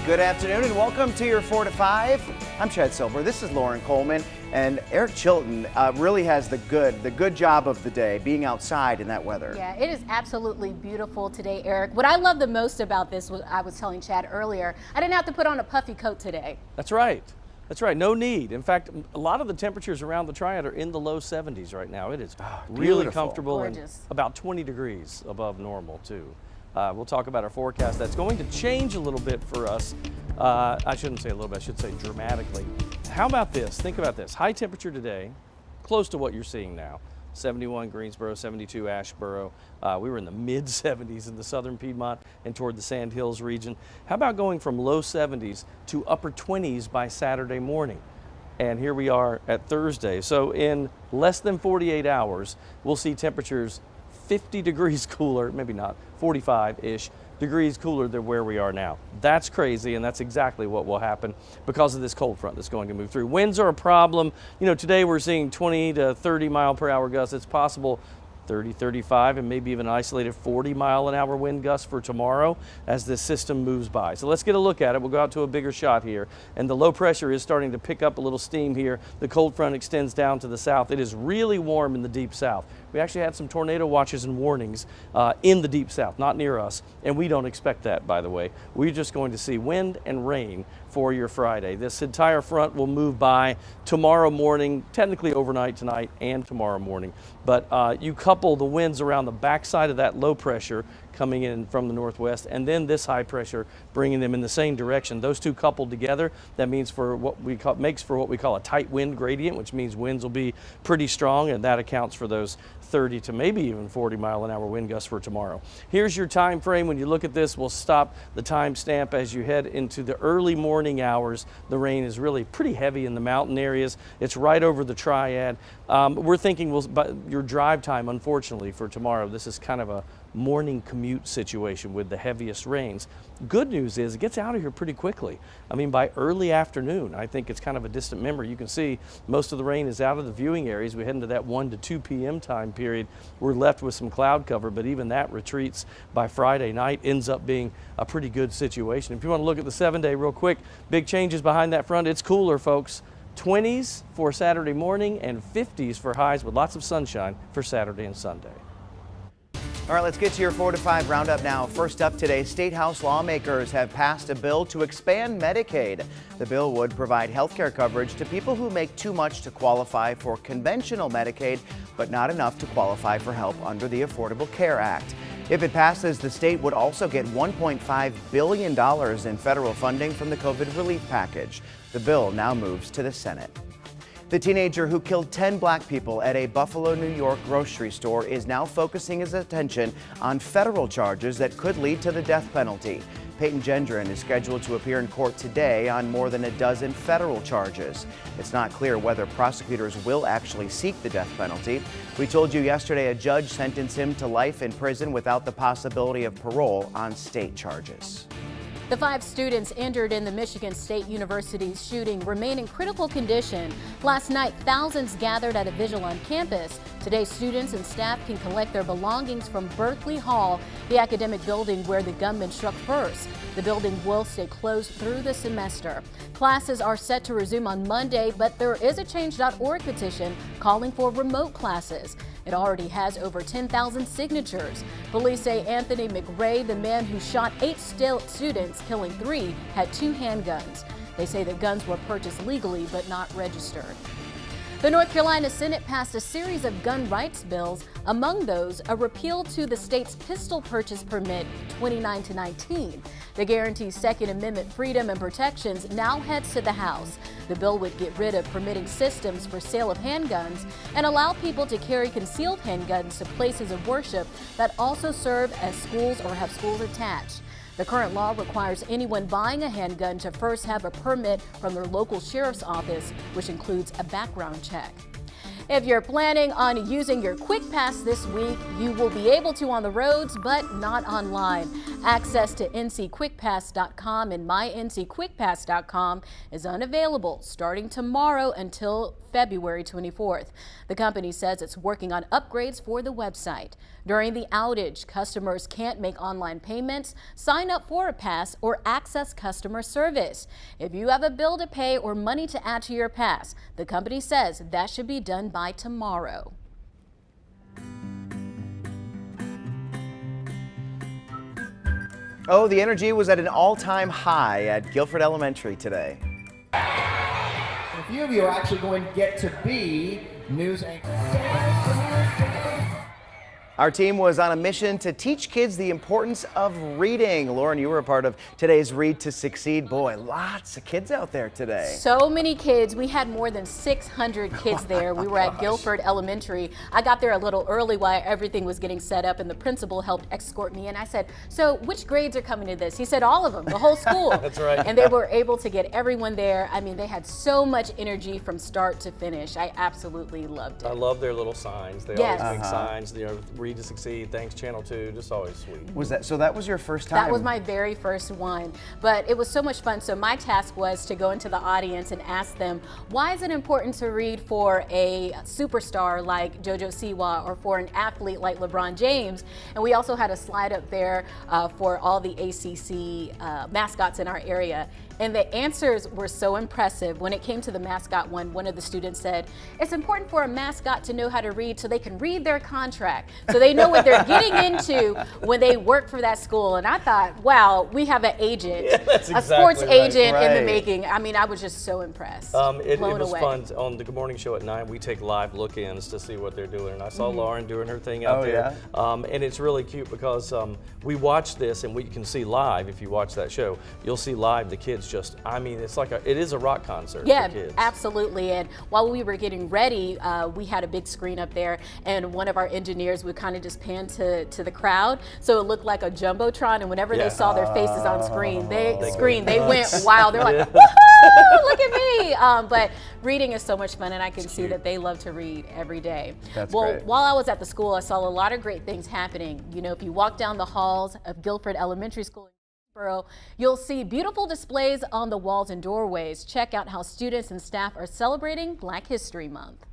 Good afternoon and welcome to your 4 to 5. I'm Chad Silver. This is Lauren Coleman, and Eric Chilton really has the good job of the day, being outside in that weather. Yeah, it is absolutely beautiful today, Eric. What I love the most about this was, I was telling Chad earlier, I didn't have to put on a puffy coat today. That's right. That's right. No need. In fact, a lot of the temperatures around the Triad are in the low 70s right now. It is really comfortable. Gorgeous. And about 20 degrees above normal, too. We'll talk about our forecast. That's going to change a little bit for us. I shouldn't say a little bit, I should say dramatically. How about this? Think about this. High temperature today, close to what you're seeing now. 71 Greensboro, 72 Asheboro. We were in the mid 70s in the southern Piedmont and toward the Sand Hills region. How about going from low 70s to upper 20s by Saturday morning? And here we are at Thursday. So in less than 48 hours, we'll see temperatures 50 degrees cooler, maybe not, 45-ish degrees cooler than where we are now. That's crazy, and that's exactly what will happen because of this cold front that's going to move through. Winds are a problem. You know, today we're seeing 20 to 30 mile per hour gusts. It's possible 30, 35, and maybe even isolated 40 mile an hour wind gusts for tomorrow as this system moves by. So let's get a look at it. We'll go out to a bigger shot here. And the low pressure is starting to pick up a little steam here. The cold front extends down to the south. It is really warm in the deep south. We actually had some tornado watches and warnings in the deep south, not near us, and we don't expect that, by the way. We're just going to see wind and rain for your Friday. This entire front will move by tomorrow morning, technically overnight tonight and tomorrow morning. But you couple the winds around the backside of that low pressure coming in from the northwest, and then this high pressure bringing them in the same direction. Those two coupled together, that means for what we call, makes for what we call a tight wind gradient, which means winds will be pretty strong, and that accounts for those 30 to maybe even 40 mile an hour wind gusts for tomorrow. Here's your time frame. When you look at this, we'll stop the timestamp as you head into the early morning hours. The rain is really pretty heavy in the mountain areas. It's right over the Triad. We're thinking your drive time, unfortunately, for tomorrow, this is kind of a morning commute situation with the heaviest rains. Good news is it gets out of here pretty quickly. I mean, by early afternoon, I think it's kind of a distant memory. You can see most of the rain is out of the viewing areas. We head into that 1 to 2 p.m. time period. We're left with some cloud cover, but even that retreats by Friday night, ends up being a pretty good situation. If you want to look at the 7-day real quick, big changes behind that front. It's cooler, folks. 20s for Saturday morning and 50s for highs with lots of sunshine for Saturday and Sunday. All right, let's get to your 4 to 5 roundup now. First up today, State House lawmakers have passed a bill to expand Medicaid. The bill would provide health care coverage to people who make too much to qualify for conventional Medicaid, but not enough to qualify for help under the Affordable Care Act. If it passes, the state would also get $1.5 billion in federal funding from the COVID relief package. The bill now moves to the Senate. The teenager who killed 10 black people at a Buffalo, New York grocery store is now focusing his attention on federal charges that could lead to the death penalty. Peyton Gendron is scheduled to appear in court today on more than a dozen federal charges. It's not clear whether prosecutors will actually seek the death penalty. We told you yesterday a judge sentenced him to life in prison without the possibility of parole on state charges. The 5 students injured in the Michigan State University's shooting remain in critical condition. Last night, thousands gathered at a vigil on campus. Today, students and staff can collect their belongings from Berkeley Hall, the academic building where the gunman struck first. The building will stay closed through the semester. Classes are set to resume on Monday, but there is a Change.org petition calling for remote classes. It already has over 10,000 signatures. Police say Anthony McRae, the man who shot 8 students, killing 3, had 2 handguns. They say the guns were purchased legally but not registered. The North Carolina Senate passed a series of gun rights bills. Among those, a repeal to the state's pistol purchase permit 29 to 19. The guarantees Second Amendment freedom and protections now heads to the House. The bill would get rid of permitting systems for sale of handguns and allow people to carry concealed handguns to places of worship that also serve as schools or have schools attached. The current law requires anyone buying a handgun to first have a permit from their local sheriff's office, which includes a background check. If you're planning on using your Quick Pass this week, you will be able to on the roads, but not online. Access to ncquickpass.com and myncquickpass.com is unavailable starting tomorrow until February 24th. The company says it's working on upgrades for the website. During the outage, customers can't make online payments, sign up for a pass, or access customer service. If you have a bill to pay or money to add to your pass, the company says that should be done by tomorrow. Oh, the energy was at an all-time high at Guilford Elementary today. A few of you are actually going to get to be news anchors. Our team was on a mission to teach kids the importance of reading. Lauren, you were a part of today's Read to Succeed. Boy, lots of kids out there today. So many kids. We had more than 600 kids there. We were at Guilford Elementary. I got there a little early while everything was getting set up, and the principal helped escort me. And I said, so which grades are coming to this? He said, all of them, the whole school. That's right. And they were able to get everyone there. I mean, they had so much energy from start to finish. I absolutely loved it. I love their little signs. They Yes. always make signs, you know, Read to Succeed, thanks Channel 2, just always sweet. Was that, so that was your first time? That was my very first one, but it was so much fun. So my task was to go into the audience and ask them, why is it important to read for a superstar like JoJo Siwa or for an athlete like LeBron James? And we also had a slide up there for all the ACC mascots in our area. And the answers were so impressive. When it came to the mascot one of the students said, it's important for a mascot to know how to read so they can read their contract, so they know what they're getting into when they work for that school. And I thought, wow, we have an agent, a sports agent in the making. I mean, I was just so impressed. It was away. fun. On the Good Morning Show at 9, we take live look-ins to see what they're doing. And I saw Lauren doing her thing out there. Yeah? And it's really cute because we watch this and we can see live, if you watch that show, you'll see live the kids just, I mean, it's like it is a rock concert for kids. Absolutely. And while we were getting ready, we had a big screen up there, and one of our engineers would kind of just pan to the crowd, so it looked like a jumbotron. And whenever they saw their faces on screen, they went wild. They're like, woohoo, look at me! But reading is so much fun, and I can see that they love to read every day. That's well, great. while I was at the school, I saw a lot of great things happening. You know, if you walk down the halls of Guilford Elementary School, you'll see beautiful displays on the walls and doorways. Check out how students and staff are celebrating Black History Month.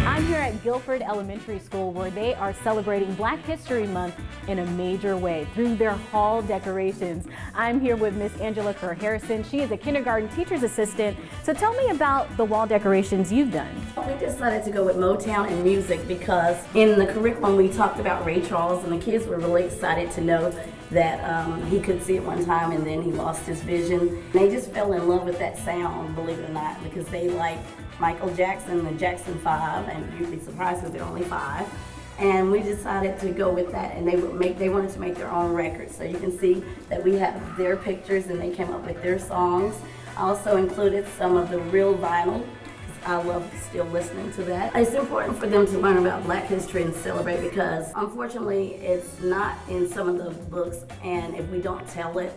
I'm here at Guilford Elementary School, where they are celebrating Black History Month in a major way through their hall decorations. I'm here with Miss Angela Kerr-Harrison. She is a kindergarten teacher's assistant. So tell me about the wall decorations you've done. We decided to go with Motown and music because in the curriculum we talked about Ray Charles, and the kids were really excited to know that he could see it one time and then he lost his vision. They just fell in love with that sound, believe it or not, because they like Michael Jackson, the Jackson 5, and you'd be surprised because they're only 5. And we decided to go with that, and they wanted to make their own records. So you can see that we have their pictures and they came up with their songs. I also included some of the real vinyl, because I love still listening to that. It's important for them to learn about Black history and celebrate, because unfortunately it's not in some of the books, and if we don't tell it,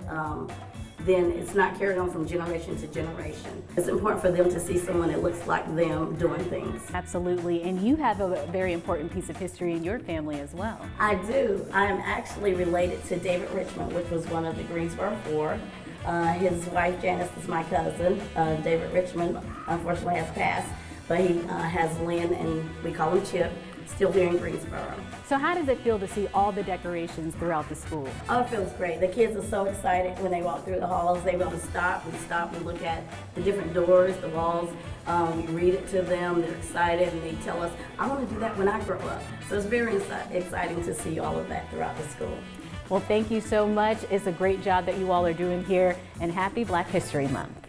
then it's not carried on from generation to generation. It's important for them to see someone that looks like them doing things. Absolutely, and you have a very important piece of history in your family as well. I do. I am actually related to David Richmond, which was one of the Greensboro Four. His wife Janice is my cousin. David Richmond unfortunately has passed, but he has Lynn, and we call him Chip, still here in Greensboro. So how does it feel to see all the decorations throughout the school? Oh, it feels great. The kids are so excited when they walk through the halls. They want to stop and look at the different doors, the walls. We read it to them. They're excited, and they tell us, I want to do that when I grow up. So it's very exciting to see all of that throughout the school. Well, thank you so much. It's a great job that you all are doing here, and happy Black History Month.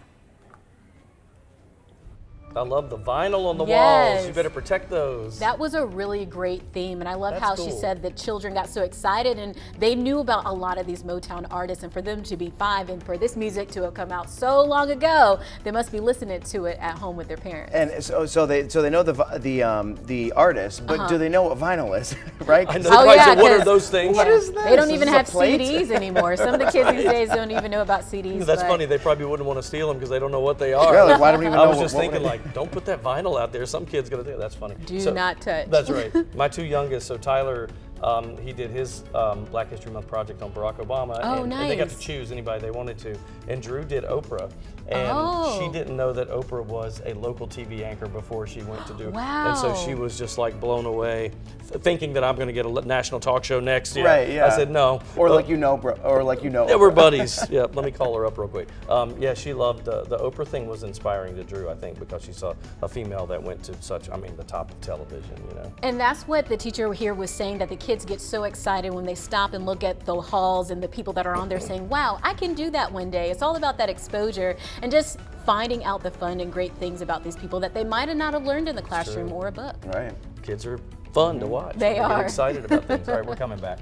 I love the vinyl on the Yes. walls. You better protect those. That was a really great theme, and I love That's how she cool. said that children got so excited and they knew about a lot of these Motown artists, and for them to be 5 and for this music to have come out so long ago, they must be listening to it at home with their parents. And so they know the artist, but do they know what vinyl is, right? I know. Oh, Right, yeah, so what are 'cause- those things? What is this? They don't Is even this a have plate? CDs anymore. Some of the kids these days don't even know about CDs. That's but- funny. They probably wouldn't want to steal them because they don't know what they are. Yeah, like, why don't we even I know was just what thinking, it is? like, don't put that vinyl out there. Some kid's gonna do it. That's funny. Do not touch. That's right. My 2 youngest. So Tyler, he did his Black History Month project on Barack Obama, Oh, and they got to nice. choose anybody they wanted to. And Drew did Oprah, and Oh. she didn't know that Oprah was a local TV anchor before she went to do. Wow. And so she was just like blown away, thinking that I'm going to get a national talk show next year. Right, yeah. I said no. Or like bro, or like Yeah, Oprah. we're buddies. Yeah, let me call her up real quick. Yeah, she loved the Oprah thing. Was inspiring to Drew, I think, because she saw a female that went to the top of television. And that's what the teacher here was saying, that the kids get so excited when they stop and look at the halls and the people that are on there saying, wow, I can do that one day. It's all about that exposure and just finding out the fun and great things about these people that they might not have learned in the classroom or a book. Right. Kids are fun to watch. They Get are. excited about things. All right, we're coming back.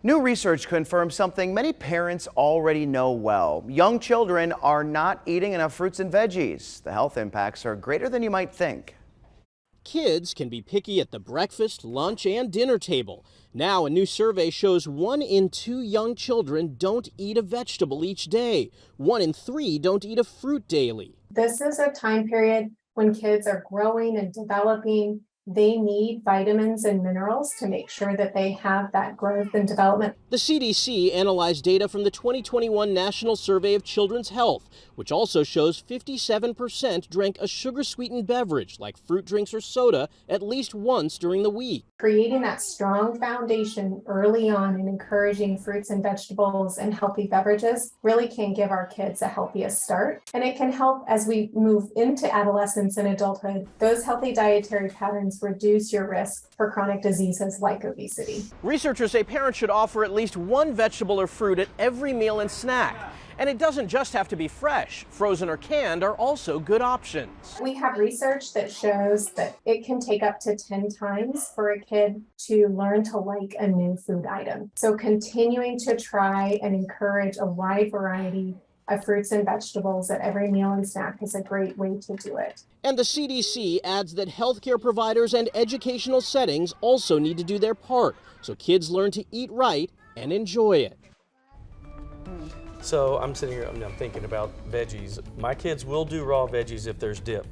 New research confirms something many parents already know well. Young children are not eating enough fruits and veggies. The health impacts are greater than you might think. Kids can be picky at the breakfast, lunch, and dinner table. Now, a new survey shows 1 in 2 young children don't eat a vegetable each day. 1 in 3 don't eat a fruit daily. This is a time period when kids are growing and developing. They need vitamins and minerals to make sure that they have that growth and development. The CDC analyzed data from the 2021 National Survey of Children's Health, which also shows 57% drank a sugar-sweetened beverage like fruit drinks or soda at least once during the week. Creating that strong foundation early on and encouraging fruits and vegetables and healthy beverages really can give our kids a healthiest start. And it can help as we move into adolescence and adulthood. Those healthy dietary patterns reduce your risk for chronic diseases like obesity. Researchers say parents should offer at least 1 vegetable or fruit at every meal and snack. And it doesn't just have to be fresh. Frozen or canned are also good options. We have research that shows that it can take up to 10 times for a kid to learn to like a new food item. So continuing to try and encourage a wide variety of fruits and vegetables at every meal and snack is a great way to do it. And the CDC adds that healthcare providers and educational settings also need to do their part so kids learn to eat right and enjoy it. So I'm sitting here, I'm thinking about veggies. My kids will do raw veggies if there's dip.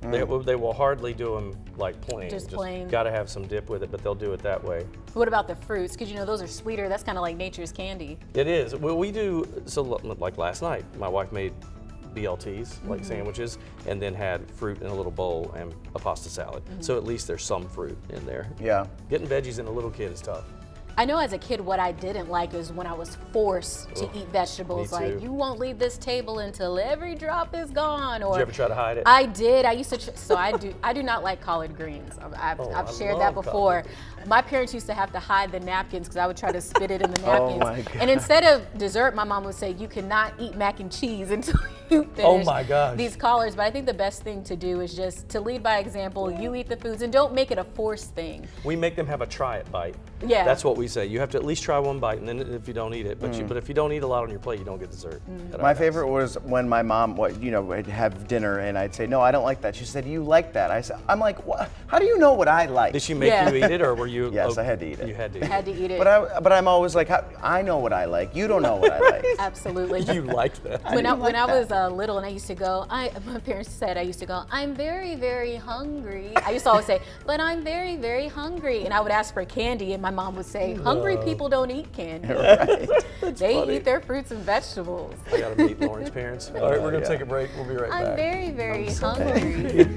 They will hardly do them like plain. Just plain. Got to have some dip with it, but they'll do it that way. What about the fruits? Because you know those are sweeter. That's kind of like nature's candy. It is. Well, we do, so like last night, my wife made BLTs, like sandwiches, and then had fruit in a little bowl and a pasta salad. So at least there's some fruit in there. Yeah. Getting veggies in a little kid is tough. I know as a kid what I didn't like is when I was forced to eat vegetables. me too. Like, you won't leave this table until every drop is gone. Or Did you ever try to hide it? I did. I used to. So I do not like collard greens. I've I shared love that before. collard My parents used to have to hide the napkins because I would try to spit it in the Oh napkins. my God. And instead of dessert, my mom would say, "You cannot eat mac and cheese until you finish Oh my gosh. these collards." But I think the best thing to do is just to lead by example. You eat the foods and don't make it a forced thing. We make them have a try it bite. Yeah. That's what we say. You have to at least try one bite, and then if you don't eat it, but if you don't eat a lot on your plate, you don't get dessert. at our My house. favorite was when my mom, would have dinner and I'd say, no, I don't like that. She said, you like that. I'm like, what? How do you know what I like? Did she make Yeah. you eat it, or were you? Yes, I had to eat it. You had to eat Had to eat it. But I'm always like, I know what I like. You don't know what I like. Absolutely. it. You liked that. When I was little and I used to go, my parents said I used to go, I'm very, very hungry. I used to always say, but I'm very, very hungry. And I would ask for candy and my mom would say, hungry people don't eat candy. Right. They funny. eat their fruits and vegetables. I gotta meet Lauren's parents. All right, we're gonna yeah. take a break. We'll be right I'm back. very, very hungry.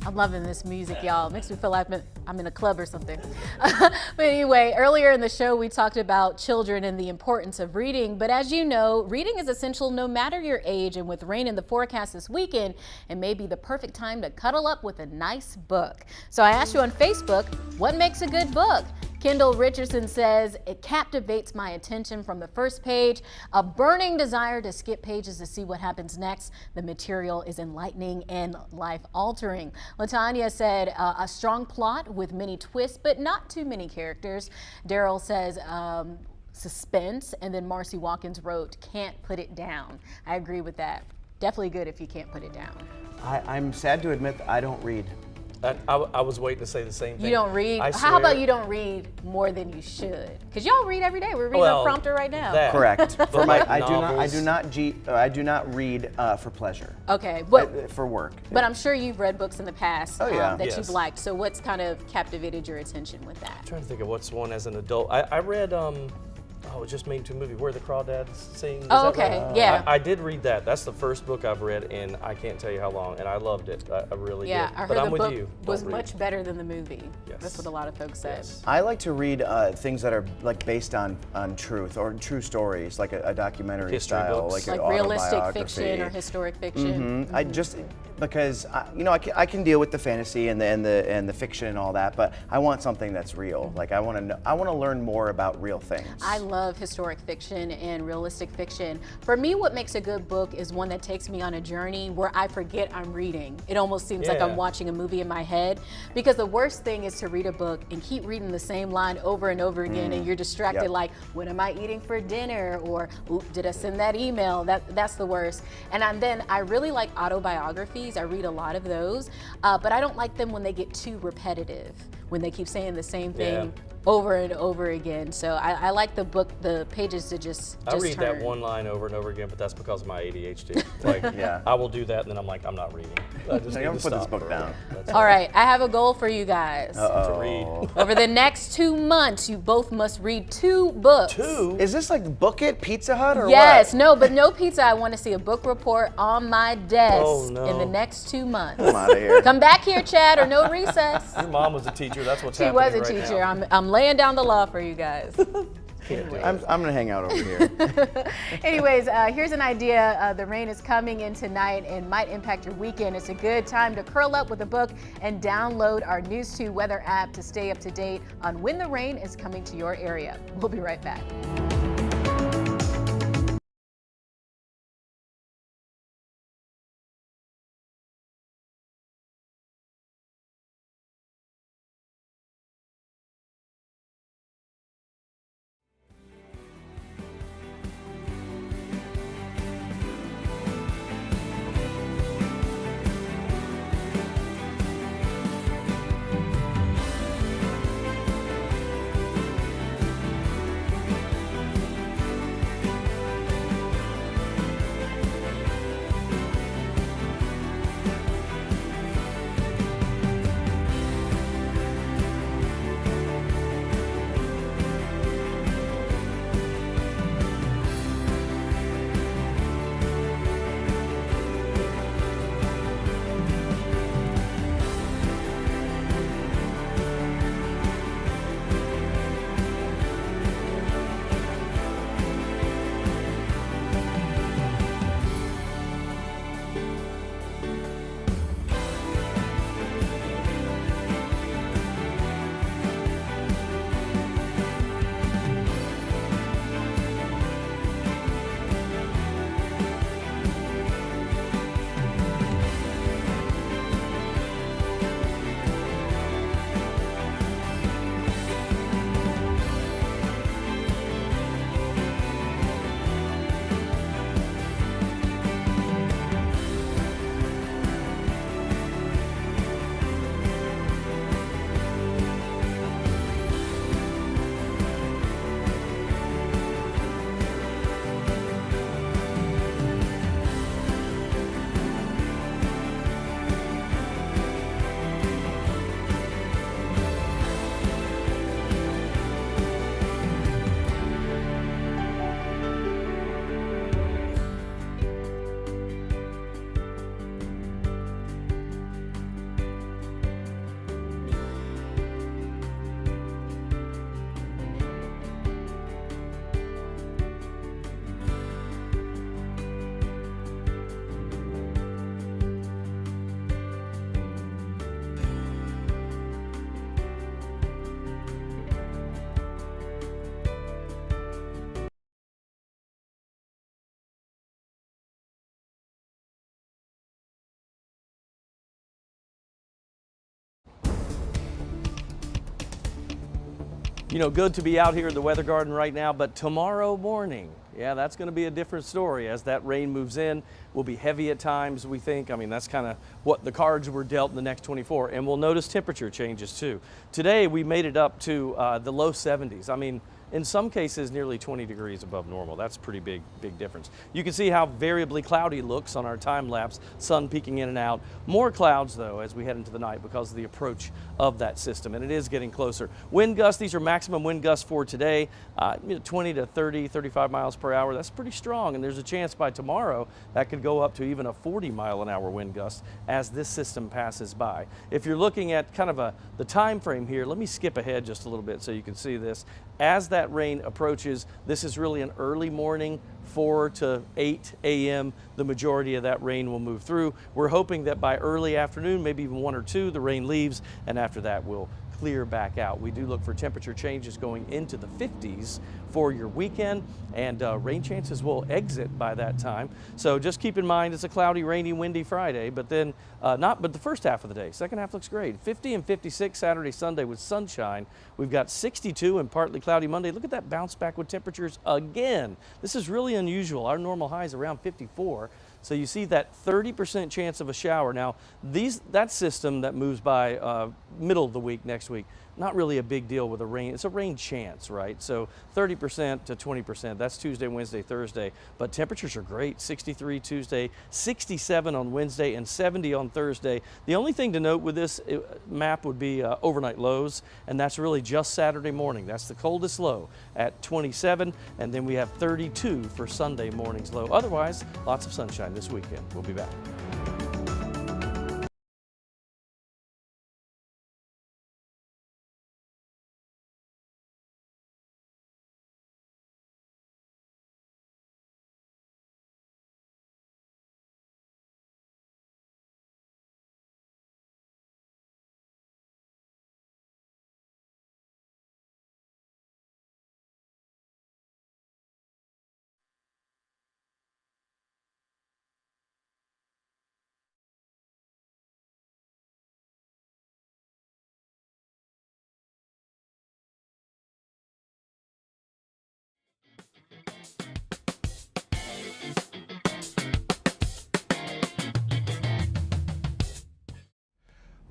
I'm loving this music, y'all. It makes me feel like I'm in a club or something. But anyway, earlier in the show, we talked about children and the importance of reading. But as you know, reading is essential no matter your age. And with rain in the forecast this weekend, it may be the perfect time to cuddle up with a nice book. So I asked you on Facebook, what makes a good book? Kendall Richardson says, it captivates my attention from the first page. A burning desire to skip pages to see what happens next. The material is enlightening and life-altering. Latanya said, a strong plot with many twists, but not too many characters. Daryl says, suspense. And then Marcy Watkins wrote, can't put it down. I agree with that. Definitely good if you can't put it down. I'm sad to admit that I don't read. I was waiting to say the same thing. You don't read? How about you don't read more than you should? Because y'all read every day. We're reading a prompter right now. Correct. For like I novels. do not read for pleasure. Okay, but For work. But I'm sure you've read books in the past that Yes. you've liked. So what's kind of captivated your attention with that? I'm trying to think of what's one as an adult. I read, it just made into a movie, Where the Crawdads Sing. Is Oh, that okay, right? yeah. I did read that. That's the first book I've read, and I can't tell you how long, and I loved it. I really Yeah, did. I heard But I'm the with book you. was Don't read. much better than the movie. Yes. That's what a lot of folks said. Yes. I like to read things that are like based on truth or true stories, like a documentary History style, books. like an Like realistic autobiography. fiction or historic fiction. I just because I can deal with the fantasy and the fiction and all that, but I want something that's real. Like I want to learn more about real things. I love historic fiction and realistic fiction. For me, what makes a good book is one that takes me on a journey where I forget I'm reading. It almost seems like I'm Yeah. watching a movie in my head, because the worst thing is to read a book and keep reading the same line over and over again, and you're distracted. Yep. Like, what am I eating for dinner? Or, oop, did I send that email? That's the worst. And then I really like autobiographies. I read a lot of those, but I don't like them when they get too repetitive, when they keep saying the same thing over and over again. So I like the pages to just I read turn. that one line over and over again, but that's because of my ADHD. Like, Yeah. I will do that, and then I'm like, I'm not reading. I just I'm need gonna to put this stop book for a down. minute. That's All right, I have a goal for you guys. to read. Over the next 2 months, you both must read 2 books. Two. Is this like Book It, Pizza Hut, or Yes, what? no, but no pizza. I want to see a book report on my desk Oh, no. in the next 2 months. I'm out of here. Come back here, Chad, or no recess. Your mom was a teacher. That's what's She happening was a right teacher. now. I'm laying down the law for you guys. I'm gonna hang out over here. Anyways, here's an idea. The rain is coming in tonight and might impact your weekend. It's a good time to curl up with a book and download our News 2 weather app to stay up to date on when the rain is coming to your area. We'll be right back. you know, good to be out here in the weather garden right now, but tomorrow morning, yeah, that's going to be a different story as that rain moves in. Will be heavy at times, we think. I mean, that's kind of what the cards were dealt in the next 24. And we'll notice temperature changes too. Today, we made it up to the low 70s. I mean, in some cases, nearly 20 degrees above normal. That's pretty big difference. You can see how variably cloudy it looks on our time lapse, sun peeking in and out. More clouds, though, as we head into the night because of the approach of that system, and it is getting closer. Wind gusts, these are maximum wind gusts for today, 20 to 30, 35 miles per hour. That's pretty strong, and there's a chance by tomorrow that could go up to even a 40-mile-an-hour wind gust as this system passes by. If you're looking at kind of the time frame here, let me skip ahead just a little bit so you can see this. As that rain approaches, this is really an early morning, 4 to 8 a.m. The majority of that rain will move through. We're hoping that by early afternoon, maybe even 1 or 2, the rain leaves, and after that we'll clear back out. We do look for temperature changes going into the 50s for your weekend, and rain chances will exit by that time. So just keep in mind it's a cloudy, rainy, windy Friday, but then but the first half of the day. Second half looks great. 50 and 56 Saturday, Sunday with sunshine. We've got 62 and partly cloudy Monday. Look at that bounce back with temperatures again. This is really unusual. Our normal high is around 54. So you see that 30% chance of a shower. Now, that system that moves by middle of the week next week, not really a big deal with a rain. It's a rain chance, right? So 30% to 20%. That's Tuesday, Wednesday, Thursday. But temperatures are great. 63 Tuesday, 67 on Wednesday, and 70 on Thursday. The only thing to note with this map would be overnight lows, and that's really just Saturday morning. That's the coldest low at 27, and then we have 32 for Sunday morning's low. Otherwise, lots of sunshine this weekend. We'll be back.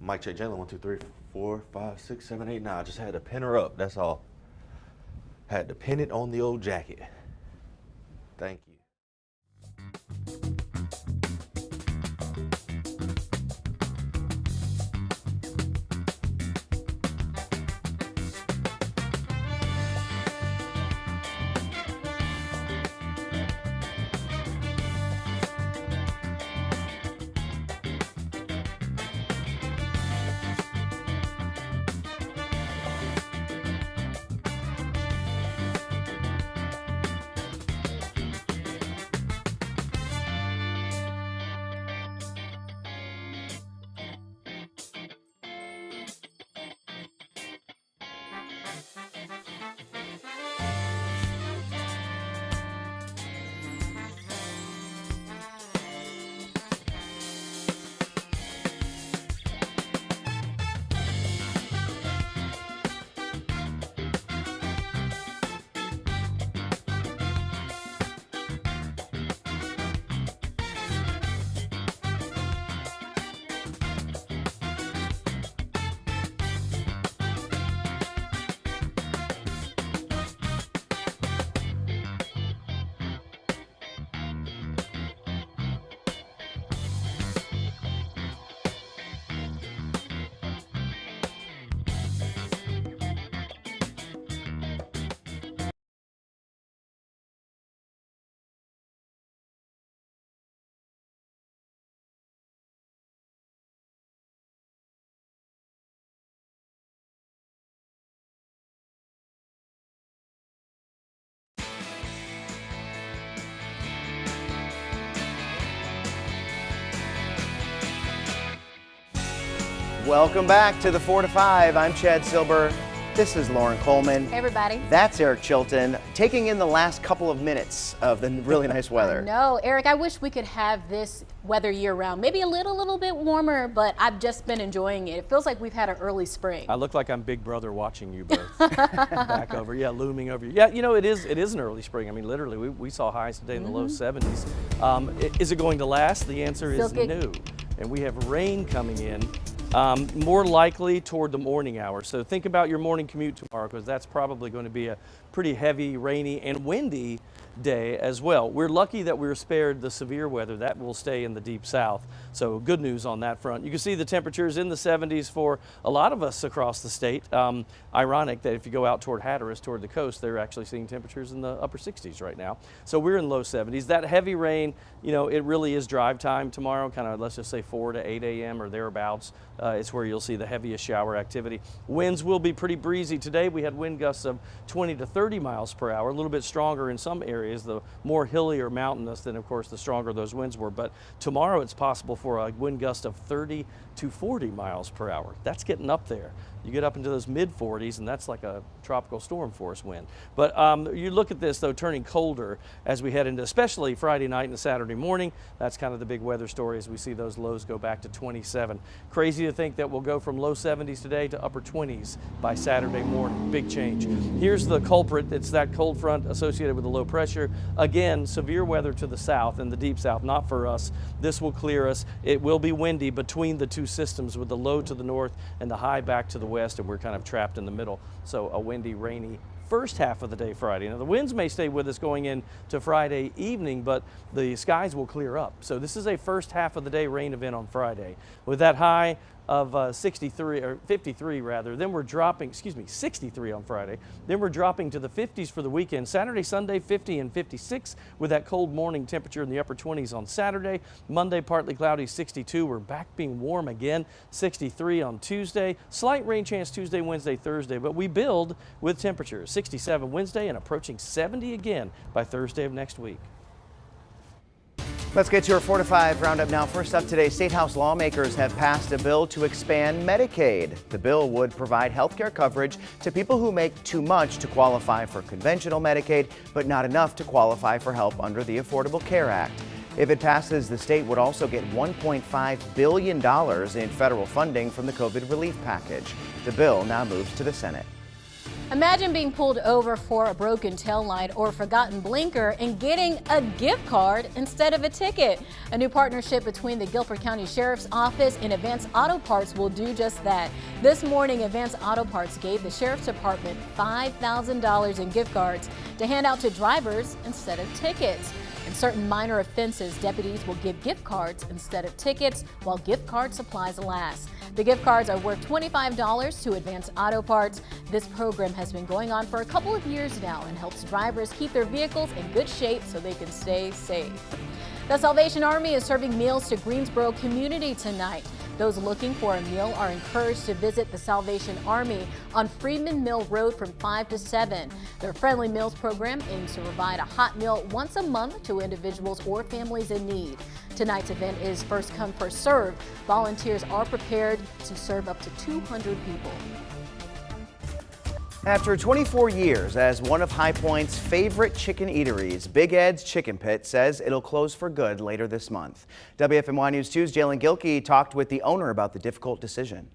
Mike check Jalen 1, 2, 3, 4, 5, 6, 7, 8, 9. I just had to pin her up. That's all. Had to pin it on the old jacket. Thank you. Welcome back to the 4 to 5. I'm Chad Silber. This is Lauren Coleman. Hey, everybody. That's Eric Chilton, taking in the last couple of minutes of the really nice weather. No, Eric, I wish we could have this weather year round. Maybe a little bit warmer, but I've just been enjoying it. It feels like we've had an early spring. I look like I'm Big Brother watching you both. Back over, yeah, looming over you. Yeah, you know, it is an early spring. I mean, literally, we saw highs today in the low 70s. Is it going to last? The answer is no. And we have rain coming in. More likely toward the morning hours. So think about your morning commute tomorrow, because that's probably going to be a pretty heavy, rainy, and windy day as well. We're lucky that we were spared the severe weather. That will stay in the deep south. So good news on that front. You can see the temperatures in the 70s for a lot of us across the state. Ironic that if you go out toward Hatteras, toward the coast, they're actually seeing temperatures in the upper 60s right now. So we're in low 70s. That heavy rain, you know, it really is drive time tomorrow, kind of let's just say 4 to 8 a.m. or thereabouts. It's where you'll see the heaviest shower activity. Winds will be pretty breezy today. We had wind gusts of 20 to 30 miles per hour, a little bit stronger in some areas. The more hilly or mountainous, then of course the stronger those winds were. But tomorrow it's possible for a wind gust of 30 to 40 miles per hour. That's getting up there. You get up into those mid 40s, and that's like a tropical storm force wind. But you look at this, though, turning colder as we head into especially Friday night and Saturday morning. That's kind of the big weather story as we see those lows go back to 27. Crazy to think that we'll go from low 70s today to upper 20s by Saturday morning. Big change. Here's the culprit. It's that cold front associated with the low pressure. Again, severe weather to the south and the deep south, not for us. This will clear us. It will be windy between the two systems, with the low to the north and the high back to the west, and we're kind of trapped in the middle. So a windy, rainy first half of the day Friday. Now the winds may stay with us going into Friday evening, but the skies will clear up. So this is a first half of the day rain event on Friday. With that high of 63 or 53 rather, then we're dropping, 63 on Friday. Then we're dropping to the 50s for the weekend. Saturday, Sunday, 50 and 56 with that cold morning temperature in the upper 20s on Saturday. Monday, partly cloudy, 62. We're back being warm again, 63 on Tuesday. Slight rain chance Tuesday, Wednesday, Thursday, but we build with temperatures 67 Wednesday and approaching 70 again by Thursday of next week. Let's get to your 4 to 5 roundup now. First up today, State House lawmakers have passed a bill to expand Medicaid. The bill would provide health care coverage to people who make too much to qualify for conventional Medicaid, but not enough to qualify for help under the Affordable Care Act. If it passes, the state would also get $1.5 billion in federal funding from the COVID relief package. The bill now moves to the Senate. Imagine being pulled over for a broken taillight or forgotten blinker and getting a gift card instead of a ticket. A new partnership between the Guilford County Sheriff's Office and Advance Auto Parts will do just that. This morning, Advance Auto Parts gave the Sheriff's Department $5,000 in gift cards to hand out to drivers instead of tickets. In certain minor offenses, deputies will give gift cards instead of tickets while gift card supplies last. The gift cards are worth $25 to Advance Auto Parts. This program has been going on for a couple of years now and helps drivers keep their vehicles in good shape so they can stay safe. The Salvation Army is serving meals to Greensboro community tonight. Those looking for a meal are encouraged to visit the Salvation Army on Freeman Mill Road from 5 to 7. Their Friendly Meals program aims to provide a hot meal once a month to individuals or families in need. Tonight's event is first come, first served. Volunteers are prepared to serve up to 200 people. After 24 years as one of High Point's favorite chicken eateries, Big Ed's Chicken Pit says it'll close for good later this month. WFMY News 2's Jalen Gilkey talked with the owner about the difficult decision.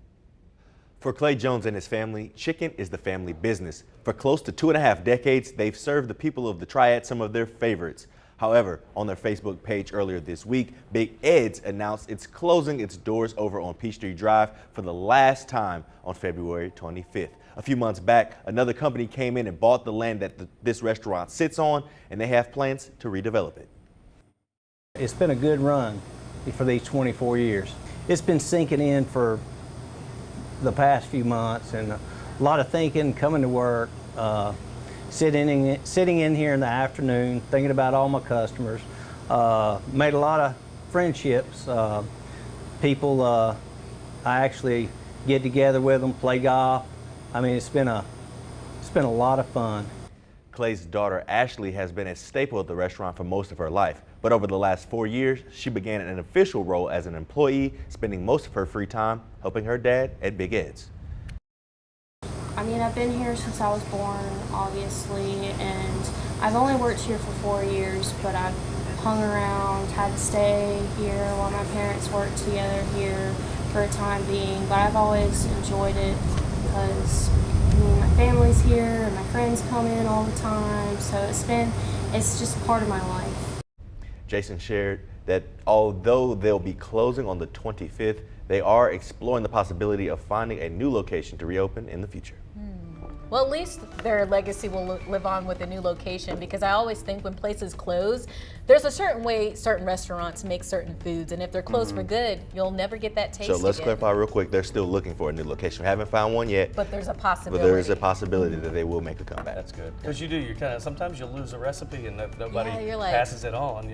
For Clay Jones and his family, chicken is the family business. For close to 2.5 decades, they've served the people of the Triad some of their favorites. However, on their Facebook page earlier this week, Big Ed's announced it's closing its doors over on Peachtree Drive for the last time on February 25th. A few months back, another company came in and bought the land that this restaurant sits on, and they have plans to redevelop it. It's been a good run for these 24 years. It's been sinking in for the past few months, and a lot of thinking, coming to work, sitting in here in the afternoon, thinking about all my customers. Made a lot of friendships. People I actually get together with them, play golf. I mean, it's been a lot of fun. Clay's daughter Ashley has been a staple at the restaurant for most of her life, but over the last 4 years, she began an official role as an employee, spending most of her free time helping her dad at Big Ed's. I mean, I've been here since I was born, obviously, and I've only worked here for 4 years, but I've hung around, had to stay here while my parents worked together here for a time being, but I've always enjoyed it because my family's here and my friends come in all the time, so it's just part of my life. Jason shared that although they'll be closing on the 25th, they are exploring the possibility of finding a new location to reopen in the future. Well, at least their legacy will live on with a new location, because I always think when places close, there's a certain way certain restaurants make certain foods, and if they're closed for good, you'll never get that taste So let's again. clarify real quick, they're still looking for a new location. We haven't found one yet, But there's a but possibility. there is a possibility that they will make a comeback. That's good. Because you're kind of, sometimes you lose a recipe and nobody Yeah, you're like- passes it on,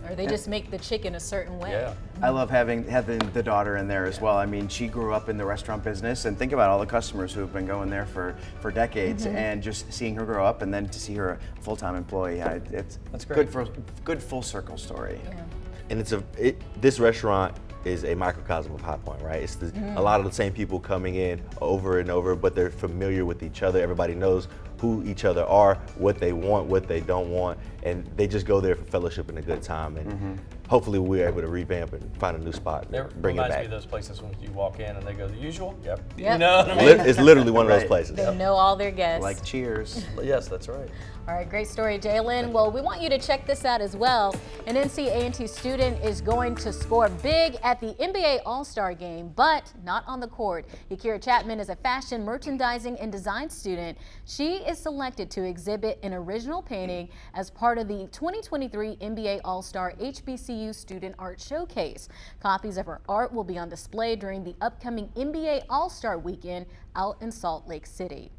Or they just make the chicken a certain way. Yeah. I love having the daughter in there as well. I mean, she grew up in the restaurant business, and think about all the customers who have been going there for decades, and just seeing her grow up, and then to see her a full-time employee, it's That's great. good full circle story. Yeah. And this restaurant is a microcosm of High Point, right? It's a lot of the same people coming in over and over, but they're familiar with each other. Everybody knows who each other are, what they want, what they don't want, and they just go there for fellowship and a good time. And hopefully we're able to revamp and find a new spot It and bring it reminds me back. of those places when you walk in and they go, the usual? Yep. Yep. You know what I mean? It's literally one of those Right. places. They know all their guests. Like Cheers. Yes, that's right. All right, great story, Jalen. Well, we want you to check this out as well. An NC-A&T student is going to score big at the NBA All-Star Game, but not on the court. Yakira Chapman is a fashion, merchandising, and design student. She is selected to exhibit an original painting as part of the 2023 NBA All-Star HBCU Student Art Showcase. Copies of her art will be on display during the upcoming NBA All-Star Weekend out in Salt Lake City.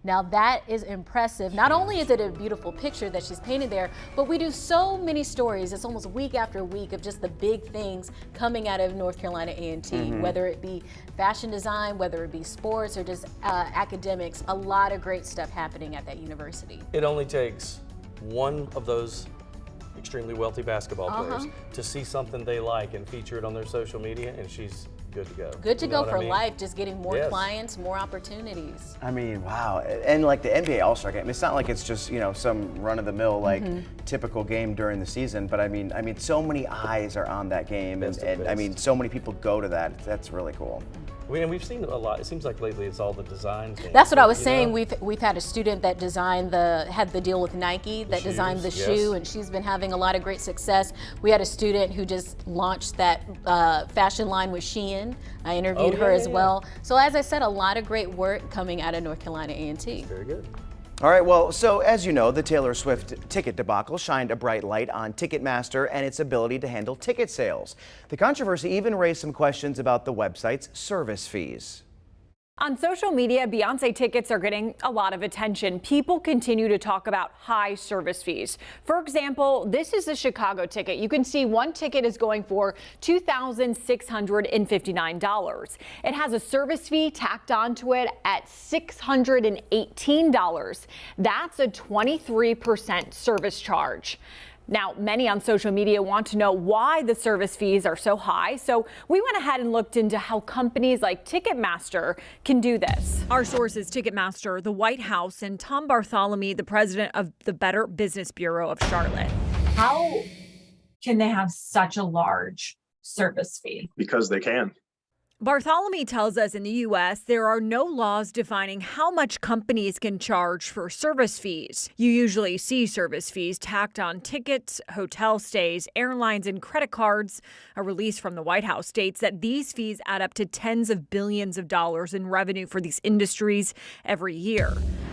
Now that is impressive. Not only is it a beautiful picture that she's painted there, but we do so many stories. It's almost week after week of just the big things coming out of North Carolina A&T, whether it be fashion design, whether it be sports, or just academics. A lot of great stuff happening at that university. It only takes one of those extremely wealthy basketball players to see something they like and feature it on their social media, and she's good to go. Good to You know go what for I mean? life, just getting more Yes. clients, more opportunities. I mean, wow. And like the NBA All-Star Game, it's not like it's just, some run-of-the-mill, typical game during the season, but I mean, so many eyes are on that game, Best of and I best. mean, so many people go to that. That's really cool. And we've seen a lot. It seems like lately it's all the design things. That's what I was you saying. know? We've had a student that had the deal with Nike that designed the shoes, shoe, yes. and she's been having a lot of great success. We had a student who just launched that fashion line with Shein. I interviewed her as well. So as I said, a lot of great work coming out of North Carolina A&T. Very good. All right, well, so as you know, the Taylor Swift ticket debacle shined a bright light on Ticketmaster and its ability to handle ticket sales. The controversy even raised some questions about the website's service fees. On social media, Beyonce tickets are getting a lot of attention. People continue to talk about high service fees. For example, this is the Chicago ticket. You can see one ticket is going for $2,659. It has a service fee tacked onto it at $618. That's a 23% service charge. Now, many on social media want to know why the service fees are so high, so we went ahead and looked into how companies like Ticketmaster can do this. Our source is Ticketmaster, the White House, and Tom Bartholomew, the president of the Better Business Bureau of Charlotte. How can they have such a large service fee? Because they can. Bartholomew tells us in the U.S. there are no laws defining how much companies can charge for service fees. You usually see service fees tacked on tickets, hotel stays, airlines, and credit cards. A release from the White House states that these fees add up to tens of billions of dollars in revenue for these industries every year.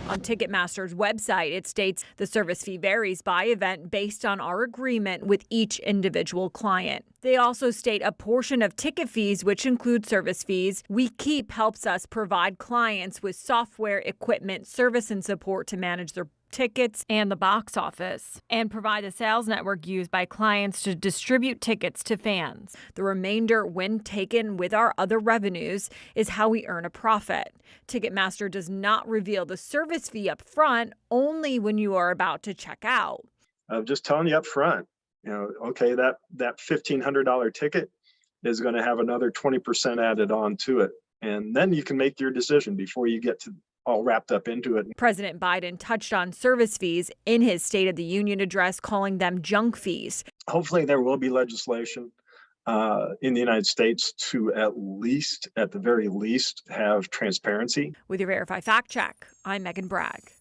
On Ticketmaster's website, it states the service fee varies by event based on our agreement with each individual client. They also state a portion of ticket fees, which include service fees, we keep helps us provide clients with software, equipment, service, and support to manage their tickets and the box office, and provide a sales network used by clients to distribute tickets to fans. The remainder, when taken with our other revenues, is how we earn a profit. Ticketmaster does not reveal the service fee up front, only when you are about to check out. I'm just telling you up front, okay, that $1,500 ticket is going to have another 20% added on to it. And then you can make your decision before you get to all wrapped up into it. President Biden touched on service fees in his State of the Union address, calling them junk fees. Hopefully there will be legislation in the United States to at the very least, have transparency. With your Verify Fact Check, I'm Megan Bragg.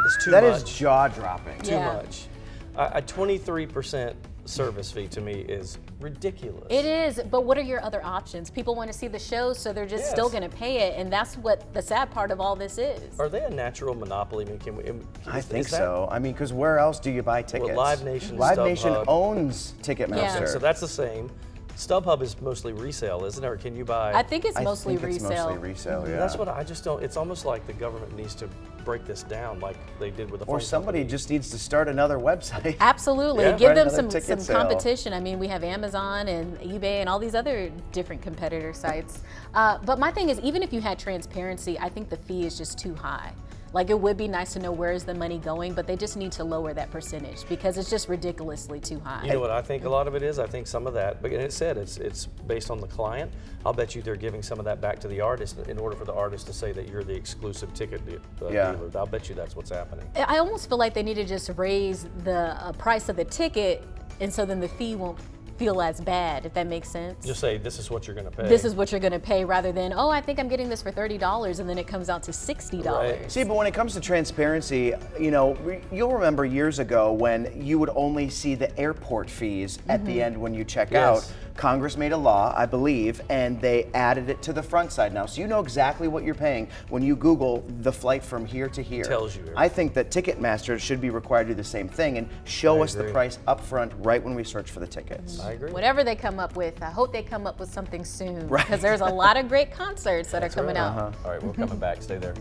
It's too That much. is jaw-dropping. Too much. A 23% service fee to me is ridiculous. It is, but what are your other options? People want to see the shows, so they're just still going to pay it, and that's what the sad part of all this is. Are they a natural monopoly? I mean, I think so. I mean, because where else do you buy tickets? Well, Live Nation, Live Nation StubHub owns Ticketmaster. Yeah. So that's the same. StubHub is mostly resale, isn't it? Or can you buy? I think it's mostly resale. It's mostly resale, yeah. That's what I just don't. It's almost like the government needs to break this down, like they did with the phone Or somebody company. just needs to start another website. Absolutely. Yeah, Give right, them another some ticket sale. competition. I mean, we have Amazon and eBay and all these other different competitor sites. But my thing is, even if you had transparency, I think the fee is just too high. Like, it would be nice to know where is the money going, but they just need to lower that percentage because it's just ridiculously too high. You know what I think a lot of it is? I think some of that, but it said it's based on the client. I'll bet you they're giving some of that back to the artist in order for the artist to say that you're the exclusive ticket dealer. I'll bet you that's what's happening. I almost feel like they need to just raise the price of the ticket, and so then the fee won't feel as bad, if that makes sense. Just say this is what you're going to pay. This is what you're going to pay, rather than, oh, I think I'm getting this for $30, and then it comes out to $60. Right. See, but when it comes to transparency, you know, you'll remember years ago when you would only see the airport fees at the end when you check out. Congress made a law, I believe, and they added it to the front side now. So you know exactly what you're paying when you Google the flight from here to here. It tells you everything. I think that Ticketmaster should be required to do the same thing and show us the price up front right when we search for the tickets. I agree. Whatever they come up with, I hope they come up with something soon, Right. because there's a lot of great concerts that are coming out. All right, we're coming back. Stay there.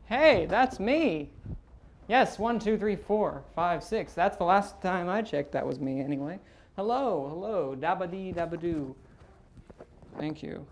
Hey, that's me. Yes, 1, 2, 3, 4, 5, 6. That's the last time I checked. That was me anyway. Hello, hello, dabba-dee, dabba-doo. Thank you.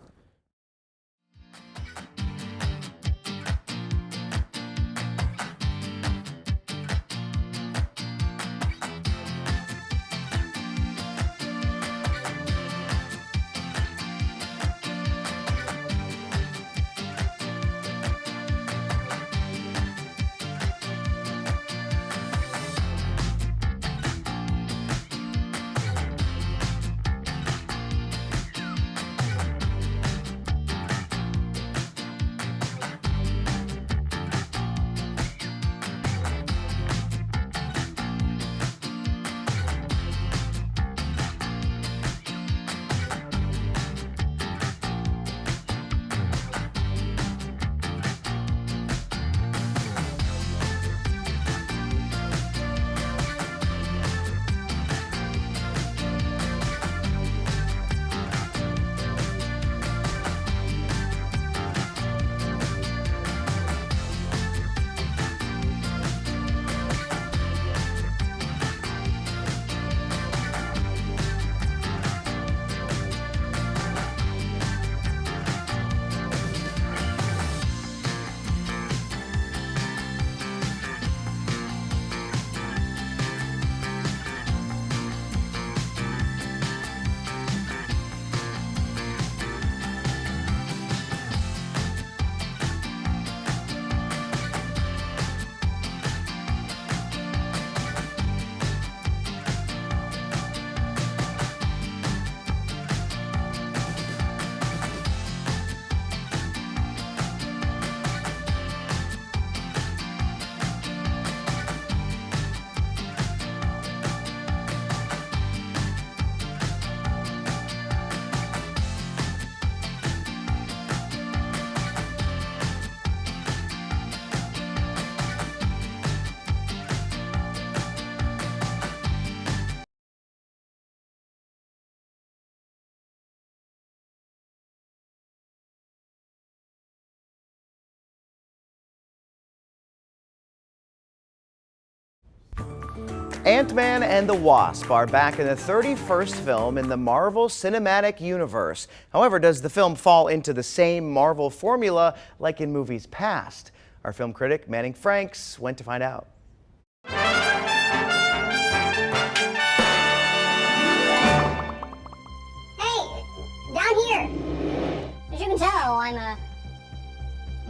Ant-Man and the Wasp are back in the 31st film in the Marvel Cinematic Universe. However, does the film fall into the same Marvel formula like in movies past? Our film critic Manning Franks went to find out. I'm a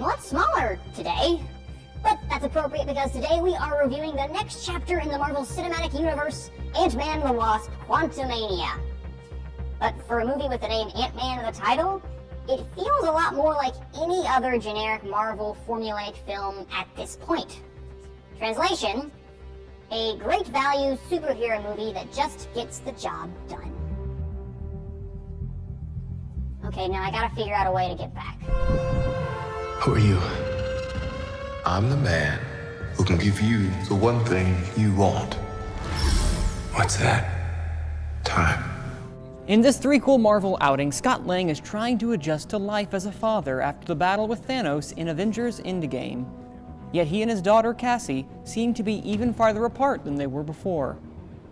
lot smaller today. But that's appropriate because today we are reviewing the next chapter in the Marvel Cinematic Universe, Ant-Man and the Wasp: Quantumania. But for a movie with the name Ant-Man in the title, it feels a lot more like any other generic Marvel formulaic film at this point. Translation: a great value superhero movie that just gets the job done. Okay, now I gotta figure out a way to get back. Who are you? I'm the man who can give you the one thing you want. What's that? Time. In this threequel Marvel outing, Scott Lang is trying to adjust to life as a father after the battle with Thanos in Avengers Endgame. Yet he and his daughter Cassie seem to be even farther apart than they were before.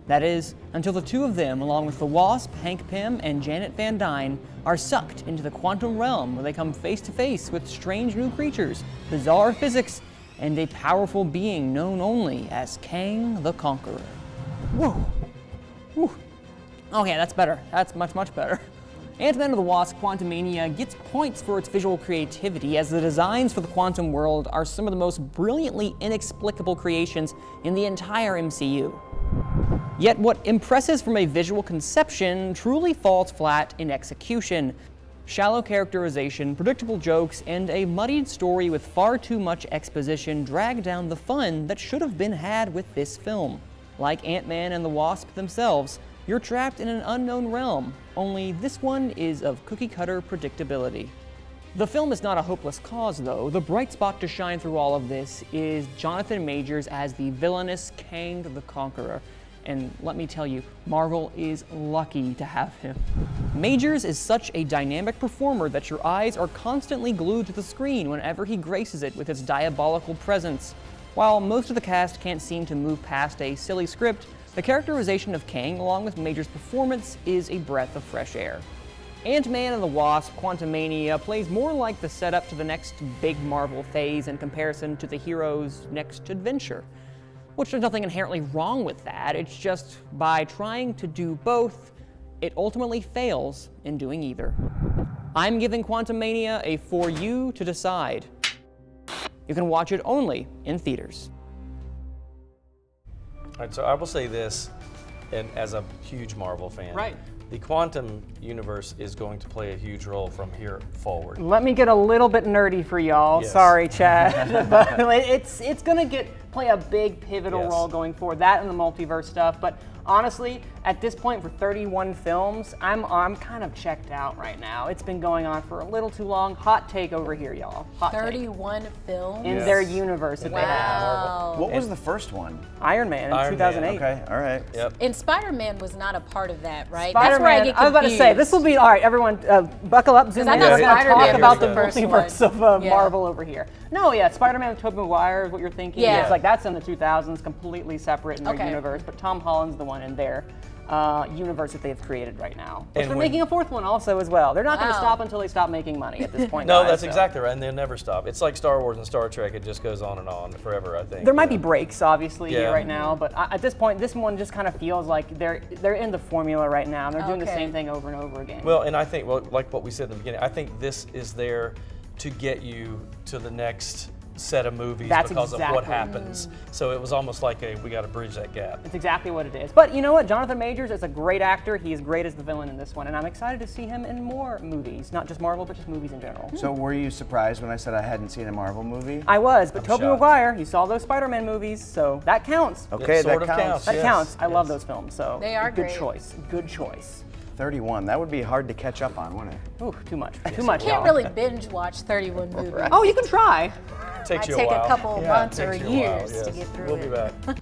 That is, until the two of them, along with the Wasp, Hank Pym, and Janet Van Dyne, are sucked into the quantum realm where they come face to face with strange new creatures, bizarre physics, and a powerful being known only as Kang the Conqueror. Whoa. Whew. Okay, that's better. That's much, much better. Ant-Man and the Wasp: Quantumania gets points for its visual creativity, as the designs for the quantum world are some of the most brilliantly inexplicable creations in the entire MCU. Yet what impresses from a visual conception truly falls flat in execution. Shallow characterization, predictable jokes, and a muddied story with far too much exposition drag down the fun that should have been had with this film. Like Ant-Man and the Wasp themselves, you're trapped in an unknown realm, only this one is of cookie-cutter predictability. The film is not a hopeless cause, though. The bright spot to shine through all of this is Jonathan Majors as the villainous Kang the Conqueror. And let me tell you, Marvel is lucky to have him. Majors is such a dynamic performer that your eyes are constantly glued to the screen whenever he graces it with his diabolical presence. While most of the cast can't seem to move past a silly script, the characterization of Kang, along with Majors' performance, is a breath of fresh air. Ant-Man and the Wasp: Quantumania plays more like the setup to the next big Marvel phase in comparison to the hero's next adventure. Which there's nothing inherently wrong with that, it's just by trying to do both, it ultimately fails in doing either. I'm giving Quantumania a for you to decide. You can watch it only in theaters. All right, so I will say this, and as a huge Marvel fan, Right. The quantum universe is going to play a huge role from here forward. Let me get a little bit nerdy for y'all. Yes. Sorry, Chad. But it's gonna play a big pivotal role going forward. That and the multiverse stuff. But honestly, at this point for 31 films, I'm kind of checked out right now. It's been going on for a little too long. Hot take over here, y'all. Hot 31 films in their universe that they have. What was the first one? Iron Man in 2008. Okay, all right. Yep. And Spider-Man was not a part of that, right? Spider-Man, That's where I get confused. I was about to say, this will be, all right, everyone, buckle up, zoom in. I thought We're going to Spider-Man talk about was the the first multiverse one. of Marvel over here. No, yeah, Spider-Man with Tobey Maguire is what you're thinking. Yeah. It's like that's in the 2000s, completely separate in their Okay. universe, but Tom Holland's the one in their universe that they've created right now. Which And they're when- making a fourth one also as well. They're not going to Wow. stop until they stop making money at this point. No, guys, that's so. exactly right, and they'll never stop. It's like Star Wars and Star Trek, it just goes on forever, I think. There might be breaks, obviously, Yeah. here right now, but at this point, this one just kind of feels like they're in the formula right now. They're doing the Okay. same thing over and over again. Well, and I think, like what we said in the beginning, I think this is there to get you to the next set of movies That's because of what exactly- happens. So it was almost like we got to bridge that gap. It's exactly what it is. But you know what? Jonathan Majors is a great actor. He is great as the villain in this one, and I'm excited to see him in more movies. Not just Marvel, but just movies in general. So were you surprised when I said I hadn't seen a Marvel movie? I was, but I'm Tobey shocked. Maguire, you saw those Spider-Man movies, so that counts. Okay, It sort that of counts. That yes, counts. I love yes. those films, so They are good great. choice. Good choice. 31. That would be hard to catch up on, wouldn't it? Ooh, too much. Too much, Can't y'all. really binge watch 31 movies. Oh, you can try. Takes Might you take a while. a couple Yeah, months it or takes you a while, years to yes. get through We'll it. be back.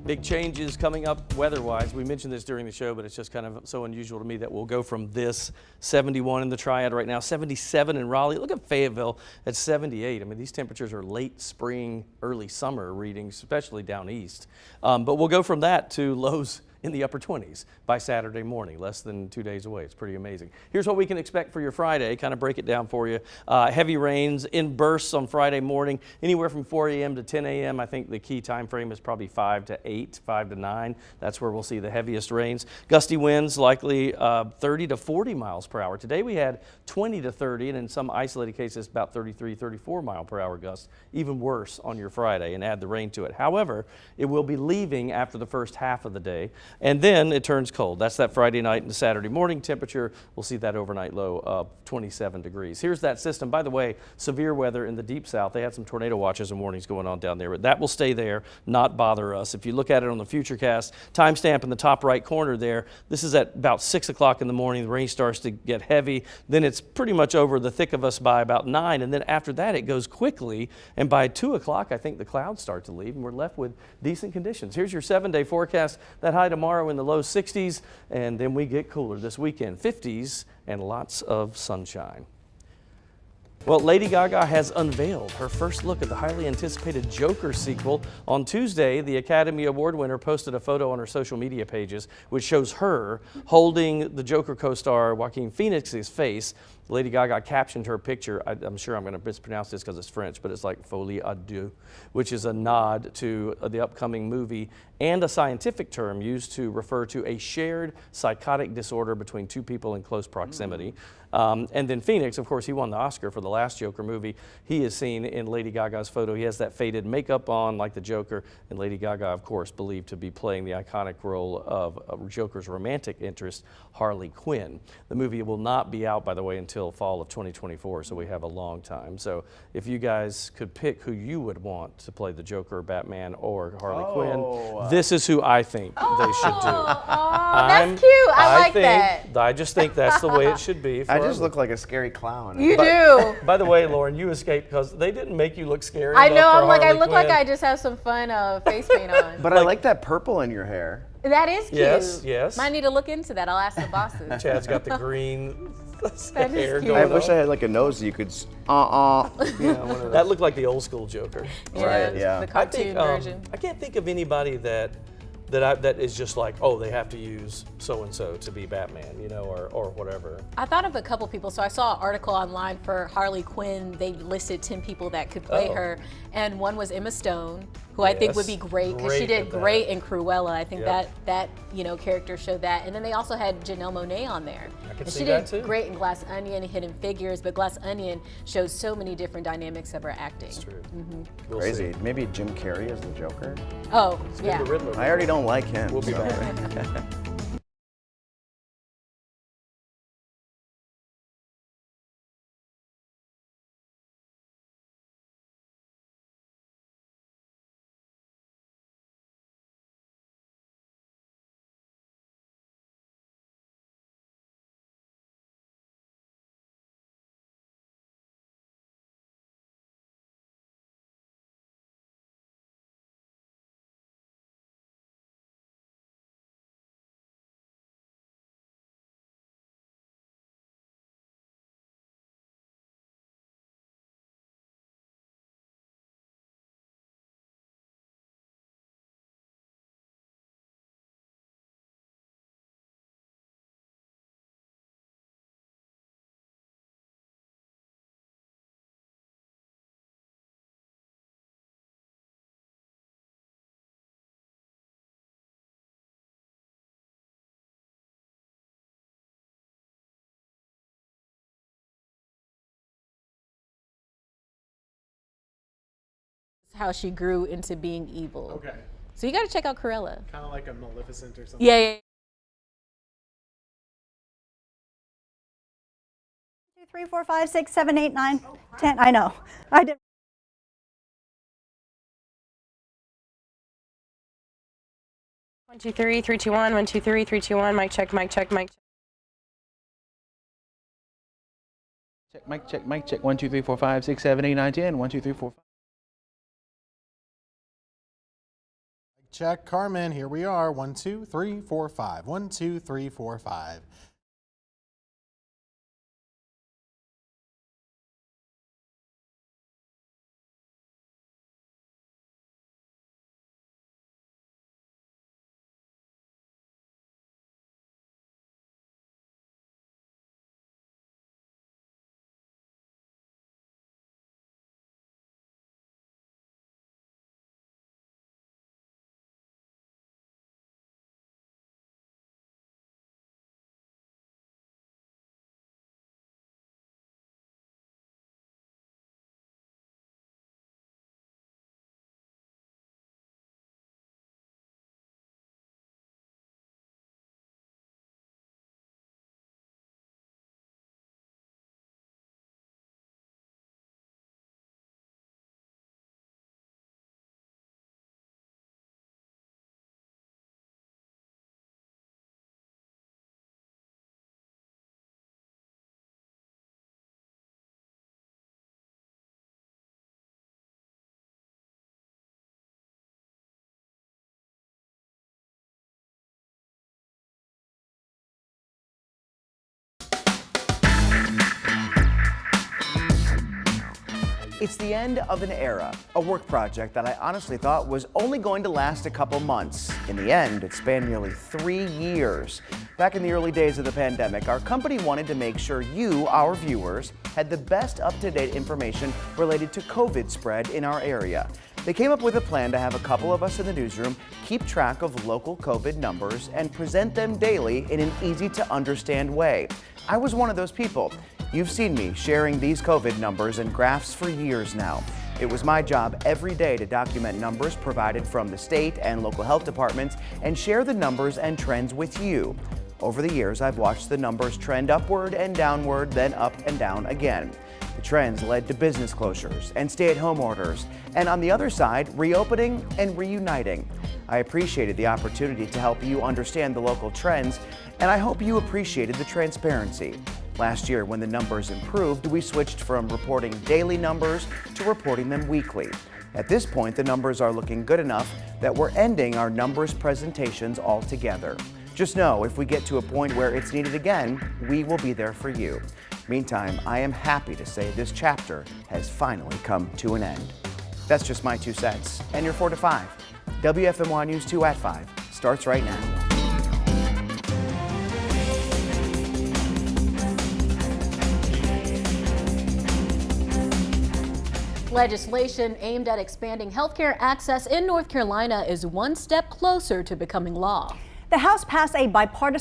Big changes coming up weather-wise. We mentioned this during the show, but it's just kind of so unusual to me that we'll go from this 71 in the Triad right now, 77 in Raleigh. Look at Fayetteville at 78. I mean, these temperatures are late spring, early summer readings, especially down east. But we'll go from that to lows in the upper 20s by Saturday morning, less than 2 days away. It's pretty amazing. Here's what we can expect for your Friday, kind of break it down for you. Heavy rains in bursts on Friday morning, anywhere from 4 a.m. to 10 a.m. I think the key time frame is probably 5 to 8, 5 to 9. That's where we'll see the heaviest rains. Gusty winds likely 30 to 40 miles per hour. Today we had 20 to 30, and in some isolated cases about 33, 34 mile per hour gusts. Even worse on your Friday, and add the rain to it. However, it will be leaving after the first half of the day, and then it turns cold. That's that Friday night and Saturday morning temperature. We'll see that overnight low of 27 degrees. Here's that system. By the way, severe weather in the deep south. They had some tornado watches and warnings going on down there, but that will stay there, not bother us. If you look at it on the Futurecast timestamp in the top right corner there, this is at about 6 o'clock in the morning. The rain starts to get heavy. Then it's pretty much over the thick of us by about 9, and then after that it goes quickly, and by 2 o'clock I think the clouds start to leave and we're left with decent conditions. Here's your 7-day forecast. That high tomorrow in the low 60s, and then we get cooler this weekend, 50s and lots of sunshine. Well, Lady Gaga has unveiled her first look at the highly anticipated Joker sequel. On Tuesday, the Academy Award winner posted a photo on her social media pages which shows her holding the Joker co-star Joaquin Phoenix's face. Lady Gaga captioned her picture, I'm sure I'm going to mispronounce this because it's French, but it's like folie à deux, which is a nod to the upcoming movie and a scientific term used to refer to a shared psychotic disorder between two people in close proximity. And then Phoenix, of course, he won the Oscar for the last Joker movie. He is seen in Lady Gaga's photo. He has that faded makeup on like the Joker, and Lady Gaga, of course, believed to be playing the iconic role of Joker's romantic interest, Harley Quinn. The movie will not be out, by the way, until fall of 2024, so we have a long time. So if you guys could pick who you would want to play the Joker, Batman, or Harley Quinn, this is who I think they should do. That's cute. I like that. I just think that's the way it should be. I just look like a scary clown. You do. By the way, Lauren, you escaped because they didn't make you look scary. I know. I'm like, I Harley look like Quinn. I just have some fun face paint on. But I like that purple in your hair. That is cute. Yes. Might need to look into that. I'll ask the bosses. Chad's got the green hair cute. going I wish on. I had like a nose you could. Yeah, that looked like the old school Joker. Right. Yeah. The cartoon version. I can't think of anybody that is just like, oh, they have to use so and so to be Batman, you know, or whatever. I thought of a couple people. So I saw an article online for Harley Quinn. They listed 10 people that could play her, and one was Emma Stone, who I think would be great because she did great in Cruella. I think that character showed that. And then they also had Janelle Monáe on there. I can and see she that did too. great in Glass Onion, Hidden Figures, but Glass Onion shows so many different dynamics of her acting. That's true. Mm-hmm. Crazy. Maybe Jim Carrey as the Joker. Oh, yeah. The Riddler. I already don't like him. We'll be so. back. How she grew into being evil. Okay. So you got to check out Cruella. Kind of like a Maleficent or something. Yeah. 2, 3, 4, 5, 6, 7, 8, 9, 10. I know. I did. One, 2, 3, 3, 2, 1. 1, 2, 3, 3, 2, 1. Mic check. Mic check. Mic check. Check, mic check, mic check. 1, 2, 3, 4, 5, 6, 7, 8, 9, 10. 1, 2, 3, 4, 5. check. Carmen, here we are. 1, 2, 3, 4, 5. 1, 2, 3, 4, 5. It's the end of an era, a work project that I honestly thought was only going to last a couple months. In the end, it spanned nearly 3 years. Back in the early days of the pandemic, our company wanted to make sure you, our viewers, had the best up-to-date information related to COVID spread in our area. They came up with a plan to have a couple of us in the newsroom keep track of local COVID numbers and present them daily in an easy-to-understand way. I was one of those people. You've seen me sharing these COVID numbers and graphs for years now. It was my job every day to document numbers provided from the state and local health departments and share the numbers and trends with you. Over the years, I've watched the numbers trend upward and downward, then up and down again. The trends led to business closures and stay-at-home orders, and on the other side, reopening and reuniting. I appreciated the opportunity to help you understand the local trends, and I hope you appreciated the transparency. Last year, when the numbers improved, we switched from reporting daily numbers to reporting them weekly. At this point, the numbers are looking good enough that we're ending our numbers presentations altogether. Just know, if we get to a point where it's needed again, we will be there for you. Meantime, I am happy to say this chapter has finally come to an end. That's just my 2 cents. And your 4 to 5. WFMY News 2 at 5 starts right now. Legislation aimed at expanding healthcare access in North Carolina is one step closer to becoming law. The House passed a bipartisan